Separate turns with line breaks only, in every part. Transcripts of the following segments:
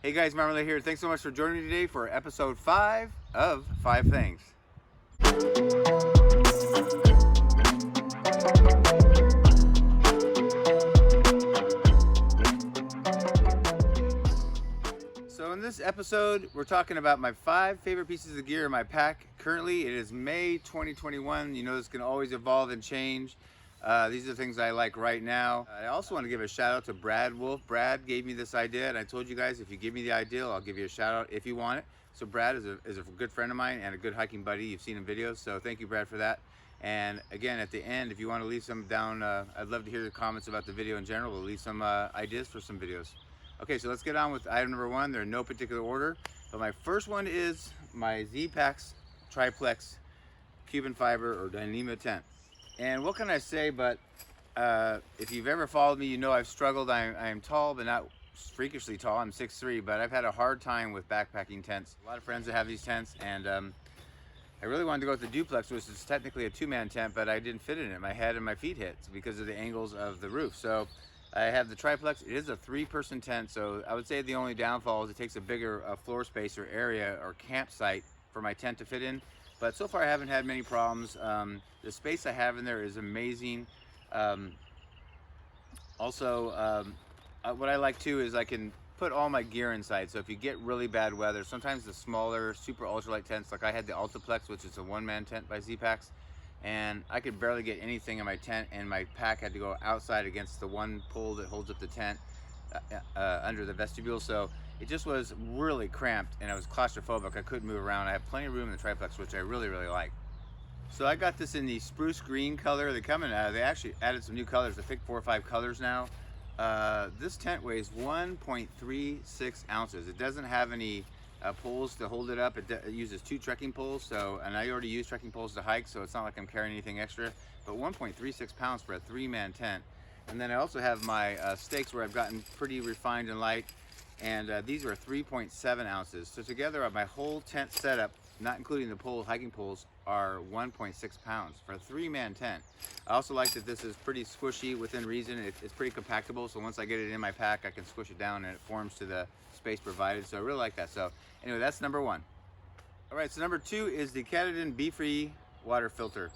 Hey guys, Marmalade here. Thanks so much for joining me today for episode 5 of 5 Things. So in this episode, we're talking about my 5 favorite pieces of gear in my pack. Currently, it is May 2021. You know, this can always evolve and change. These are the things I like right now. I also want to give a shout out to Brad Wolf. Brad gave me this idea, and I told you guys, if you give me the idea, I'll give you a shout out if you want it. So Brad is a good friend of mine and a good hiking buddy. You've seen in videos, so thank you, Brad, for that. And again, at the end, if you want to leave some down, I'd love to hear your comments about the video in general. We'll leave some ideas for some videos. Okay, so let's get on with item number 1. They're in no particular order, but my first one is my Z-Pax Triplex Cuban fiber or Enigma tent. And what can I say, but if you've ever followed me, you know I've struggled. I am tall, but not freakishly tall. I'm 6'3", but I've had a hard time with backpacking tents. A lot of friends that have these tents, and I really wanted to go with the duplex, which is technically a 2-man tent, but I didn't fit in it. My head and my feet hit because of the angles of the roof. So I have the triplex. It is a 3-person tent, so I would say the only downfall is it takes a bigger floor space or area or campsite for my tent to fit in. But so far I haven't had many problems. The space I have in there is amazing. What I like too is I can put all my gear inside. So if you get really bad weather, sometimes the smaller super ultralight tents, like I had the Altiplex, which is a 1-man tent by Z-Pax, and I could barely get anything in my tent, and my pack had to go outside against the one pole that holds up the tent under the vestibule. So it just was really cramped, and I was claustrophobic. I couldn't move around. I have plenty of room in the triplex, which I really like. So I got this in the spruce green color. They actually added some new colors. I think 4 or 5 colors now. This tent weighs 1.36 ounces. It doesn't have any poles to hold it up. It uses 2 trekking poles, and I already use trekking poles to hike, so it's not like I'm carrying anything extra. But 1.36 pounds for a 3-man tent. And then I also have my stakes, where I've gotten pretty refined and light, and these are 3.7 ounces. So together, my whole tent setup, not including the hiking poles, are 1.6 pounds for a 3-man tent. I also like that this is pretty squishy within reason. It's pretty compactable, so once I get it in my pack, I can squish it down and it forms to the space provided. So I really like that. So anyway, that's number 1. All right, so number 2 is the Cadidon Be-Free water filter.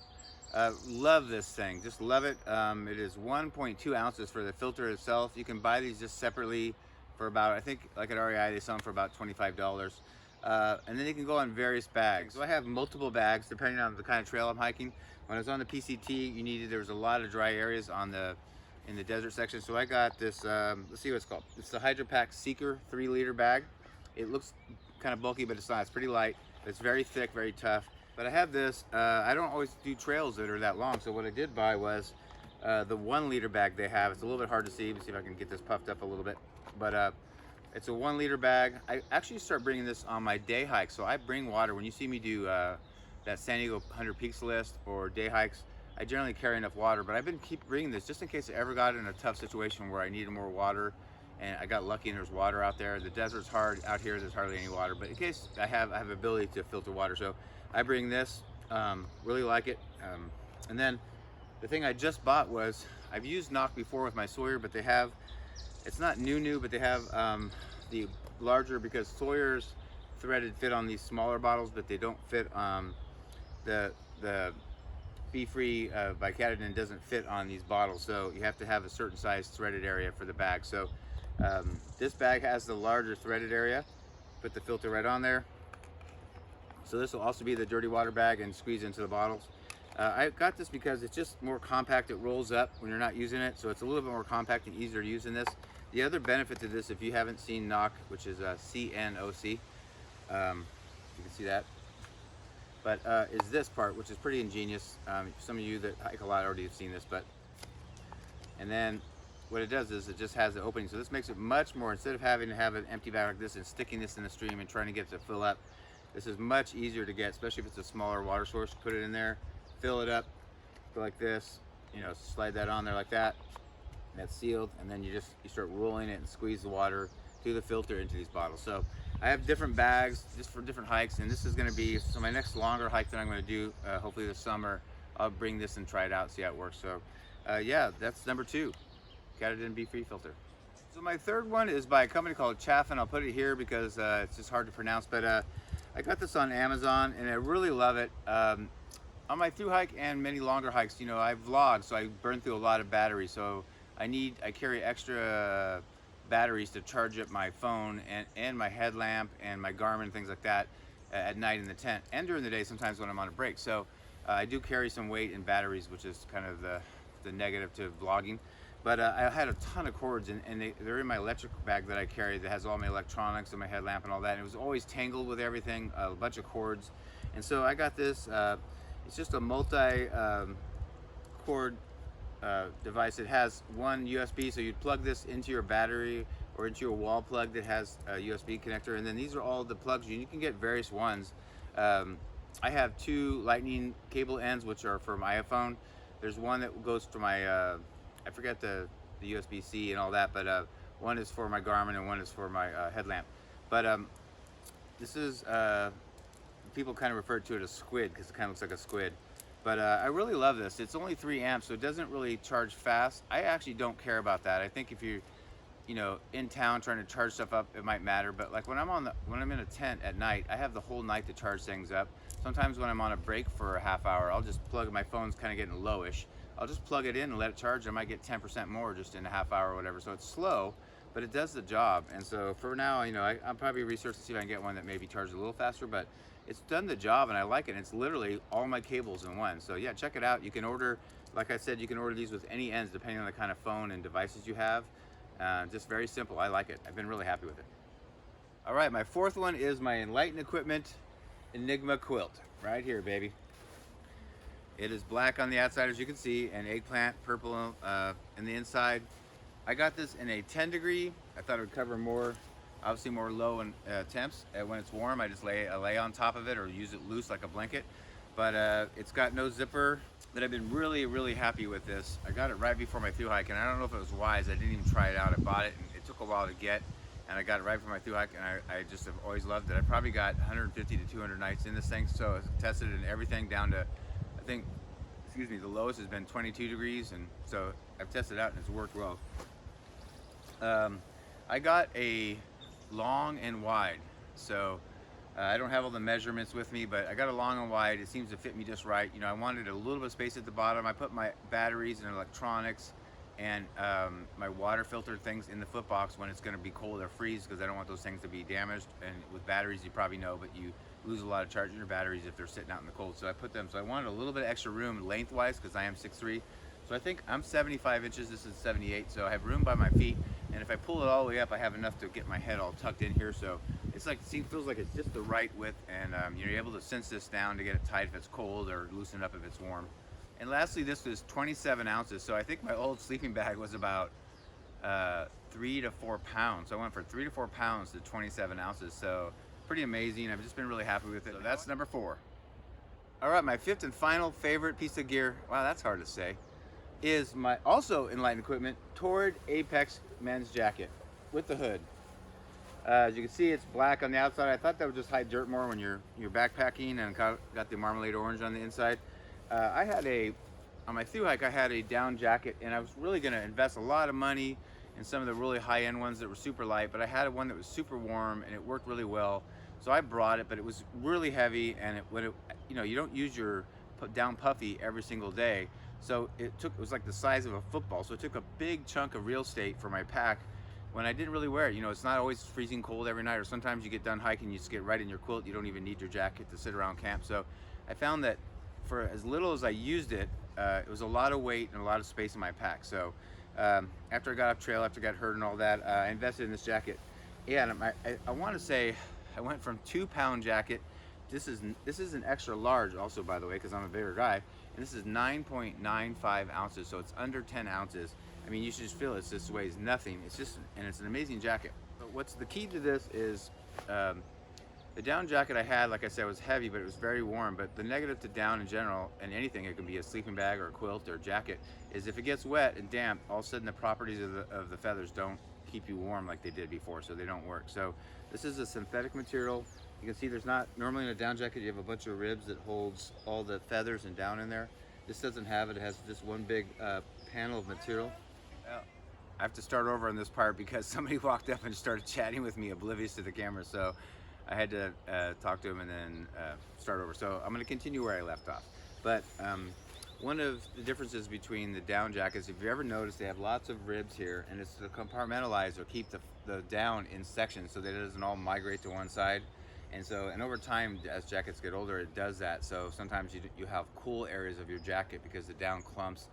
Love this thing, just love it. It is 1.2 ounces for the filter itself. You can buy these just separately for about, I think like at REI, they sell them for about $25. And then you can go on various bags. So I have multiple bags depending on the kind of trail I'm hiking. When I was on the PCT, there was a lot of dry areas in the desert section. So I got this, let's see what it's called. It's the Hydro Pack Seeker 3-liter bag. It looks kind of bulky, but it's not. It's pretty light. It's very thick, very tough. But I have this. I don't always do trails that are that long. So what I did buy was the 1-liter bag they have. It's a little bit hard to see. Let's see if I can get this puffed up a little bit. But it's a 1-liter bag. I actually start bringing this on my day hike. So I bring water. When you see me do that San Diego 100 Peaks list or day hikes, I generally carry enough water. But I've been bringing this just in case I ever got in a tough situation where I needed more water. And I got lucky and there's water out there. The desert's hard out here. There's hardly any water. But in case I have ability to filter water. So I bring this. Really like it. And then the thing I just bought was, I've used Knock before with my Sawyer, but they have, it's not new, but they have the larger, because Sawyer's threaded fit on these smaller bottles, but they don't fit the Be-Free by Cadidon doesn't fit on these bottles, so you have to have a certain size threaded area for the bag. So this bag has the larger threaded area. Put the filter right on there. So this will also be the dirty water bag and squeeze into the bottles. I got this because it's just more compact. It rolls up when you're not using it, so it's a little bit more compact and easier to use in this. The other benefit to this, if you haven't seen Knock, which is CNOC, you can see that, but is this part, which is pretty ingenious. Some of you that hike a lot already have seen this, and then what it does is it just has the opening, so this makes it much more, instead of having to have an empty bag like this and sticking this in the stream and trying to get it to fill up, this is much easier to get, especially if it's a smaller water source. Put it in there, fill it up, go like this, slide that on there like that. That's sealed, and then you start rolling it and squeeze the water through the filter into these bottles. So I have different bags just for different hikes, and this is going to be, so my next longer hike that I'm going to do, hopefully this summer, I'll bring this and try it out, see how it works. So yeah, that's number 2, Cadidon Be-Free filter. So my third one is by a company called Chaffin. I'll put it here because it's just hard to pronounce, but I got this on Amazon and I really love it. On my through hike and many longer hikes, you know, I vlog, so I burn through a lot of batteries. So I carry extra batteries to charge up my phone and my headlamp and my Garmin, things like that at night in the tent and during the day sometimes when I'm on a break. So I do carry some weight in batteries, which is kind of the negative to vlogging. But I had a ton of cords, and they're in my electric bag that I carry that has all my electronics and my headlamp and all that. And it was always tangled with everything, a bunch of cords. And so I got this, it's just a multi cord device. It has one USB, so you'd plug this into your battery or into your wall plug that has a USB connector. And then these are all the plugs. You can get various ones. I have two lightning cable ends, which are for my iPhone. There's one that goes to my I forget the USB-C and all that, but one is for my Garmin and one is for my headlamp. But this is, people kind of refer to it as squid because it kind of looks like a squid. But I really love this. It's only 3 amps, so it doesn't really charge fast. I actually don't care about that. I think if you're, you know, in town trying to charge stuff up, it might matter. But like when I'm in a tent at night, I have the whole night to charge things up. Sometimes when I'm on a break for a half hour, I'll just plug, my phone's kind of getting lowish. I'll just plug it in and let it charge. I might get 10% more just in a half hour or whatever. So it's slow, but it does the job. And so for now, you know, I'll probably research to see if I can get one that maybe charges a little faster, but it's done the job and I like it. It's literally all my cables in one. So yeah, check it out. You can order, like I said, you can order these with any ends depending on the kind of phone and devices you have. Just very simple. I like it. I've been really happy with it. All right, my fourth one is my Enlightened Equipment Enigma quilt. Right here, baby. It is black on the outside, as you can see, and eggplant purple in the inside. I got this in a 10 degree. I thought it would cover more, obviously more low in temps. When it's warm, I just lay on top of it or use it loose like a blanket. But it's got no zipper. But I've been really, really happy with this. I got it right before my through hike, and I don't know if it was wise. I didn't even try it out. I bought it, and it took a while to get. And I got it right before my through hike, and I just have always loved it. I probably got 150 to 200 nights in this thing, so I tested it and everything down to, I think, excuse me, the lowest has been 22 degrees, and so I've tested it out and it's worked well. I got a long and wide, so I don't have all the measurements with me, but I got a long and wide. It seems to fit me just right. You know, I wanted a little bit of space at the bottom. I put my batteries and electronics and my water filter things in the foot box when it's going to be cold or freeze, because I don't want those things to be damaged. And with batteries, you probably know, but you lose a lot of charge in your batteries if they're sitting out in the cold. So I put them, so I wanted a little bit of extra room lengthwise because I am 6'3". So I think I'm 75 inches, this is 78, so I have room by my feet, and if I pull it all the way up, I have enough to get my head all tucked in here. So it's like, feels like it's just the right width, and you're able to cinch this down to get it tight if it's cold or loosen up if it's warm. And lastly, this is 27 ounces. So I think my old sleeping bag was about 3 to 4 pounds. So I went from 3 to 4 pounds to 27 ounces. So pretty amazing. I've just been really happy with it. So that's number 4. All right, my fifth and final favorite piece of gear, wow, that's hard to say, is my also Enlightened Equipment Torrid Apex men's jacket with the hood. As you can see, it's black on the outside. I thought that would just hide dirt more when you're backpacking, and got the marmalade orange on the inside. I had on my through hike, I had a down jacket, and I was really going to invest a lot of money in some of the really high-end ones that were super light, but I had one that was super warm, and it worked really well. So I brought it, but it was really heavy, and you know, you don't use your down puffy every single day. So it was like the size of a football. So it took a big chunk of real estate for my pack when I didn't really wear it. You know, it's not always freezing cold every night, or sometimes you get done hiking, you just get right in your quilt. You don't even need your jacket to sit around camp. So I found that for as little as I used it, it was a lot of weight and a lot of space in my pack. So after I got off trail, after I got hurt and all that, I invested in this jacket. Yeah, and I want to say I went from 2-pound jacket. This is an extra large also, by the way, because I'm a bigger guy. And this is 9.95 ounces, so it's under 10 ounces. I mean, you should just feel it. This weighs nothing. It's just, and it's an amazing jacket. But what's the key to this is the down jacket I had, like I said, was heavy, but it was very warm. But the negative to down in general, and anything, it can be a sleeping bag or a quilt or a jacket, is if it gets wet and damp, all of a sudden the properties of the feathers don't keep you warm like they did before, so they don't work. So this is a synthetic material. You can see there's not, normally in a down jacket you have a bunch of ribs that holds all the feathers and down in there. This doesn't have it. It has just one big panel of material. I have to start over on this part because somebody walked up and started chatting with me, oblivious to the camera. So I had to talk to him and then start over. So I'm going to continue where I left off. But one of the differences between the down jackets, if you ever notice, they have lots of ribs here, and it's to compartmentalize or keep the down in sections so that it doesn't all migrate to one side. And over time, as jackets get older, it does that. So sometimes you have cool areas of your jacket because the down clumps,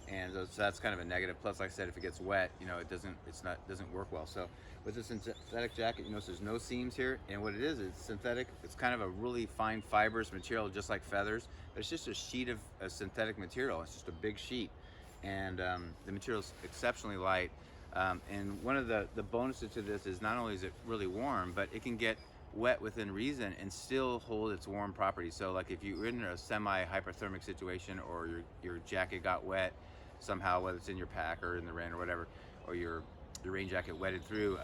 and so that's kind of a negative. Plus, like I said, if it gets wet, you know, it doesn't work well. So with the synthetic jacket, you notice there's no seams here, and what it is, it's synthetic. It's kind of a really fine fibrous material, just like feathers, but it's just a sheet of a synthetic material. It's just a big sheet, and the material's exceptionally light. And one of the bonuses to this is not only is it really warm, but it can get wet within reason and still hold its warm properties. So like if you're in a semi-hyperthermic situation, or your jacket got wet somehow, whether it's in your pack or in the rain or whatever, or your rain jacket wetted through,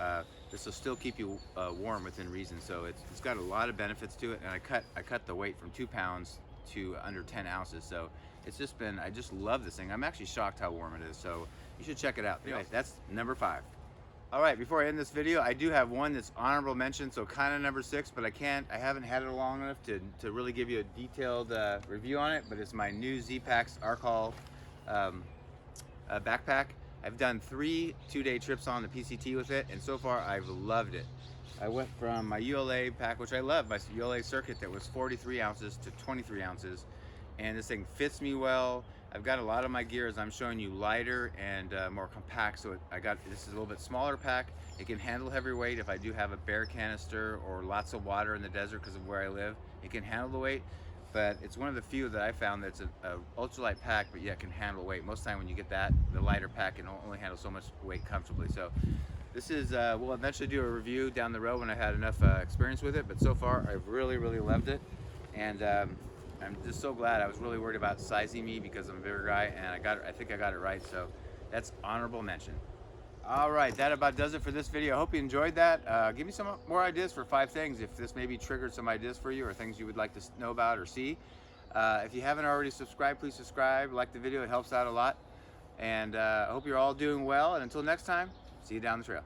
this will still keep you warm within reason. So it's got a lot of benefits to it, and I cut the weight from 2 pounds to under 10 ounces. So it's just been, I just love this thing. I'm actually shocked how warm it is. So you should check it out. Anyway, that's number 5. All right, before I end this video, I do have one that's honorable mention, so kind of number 6, but I haven't had it long enough to really give you a detailed review on it, but it's my new Z-Packs Arcol backpack. I've done 3 2-day trips on the PCT with it, and so far I've loved it. I went from my ULA pack, which I love, my ULA circuit that was 43 ounces to 23 ounces, and this thing fits me well. I've got a lot of my gear, as I'm showing you, lighter and more compact. So this is a little bit smaller pack. It can handle heavy weight if I do have a bare canister or lots of water in the desert because of where I live. It can handle the weight, but it's one of the few that I found that's a ultralight pack, but yet can handle weight. Most of the time when you get the lighter pack can only handle so much weight comfortably. So this is, we'll eventually do a review down the road when I had enough experience with it, but so far I've really, really loved it. And I'm just so glad. I was really worried about sizing me because I'm a bigger guy, and I think I got it right, so that's honorable mention. All right, that about does it for this video. I hope you enjoyed that. Give me some more ideas for 5 things if this maybe triggered some ideas for you, or things you would like to know about or see. If you haven't already subscribed, please subscribe, like the video. It helps out a lot. And I hope you're all doing well, and until next time, see you down the trail.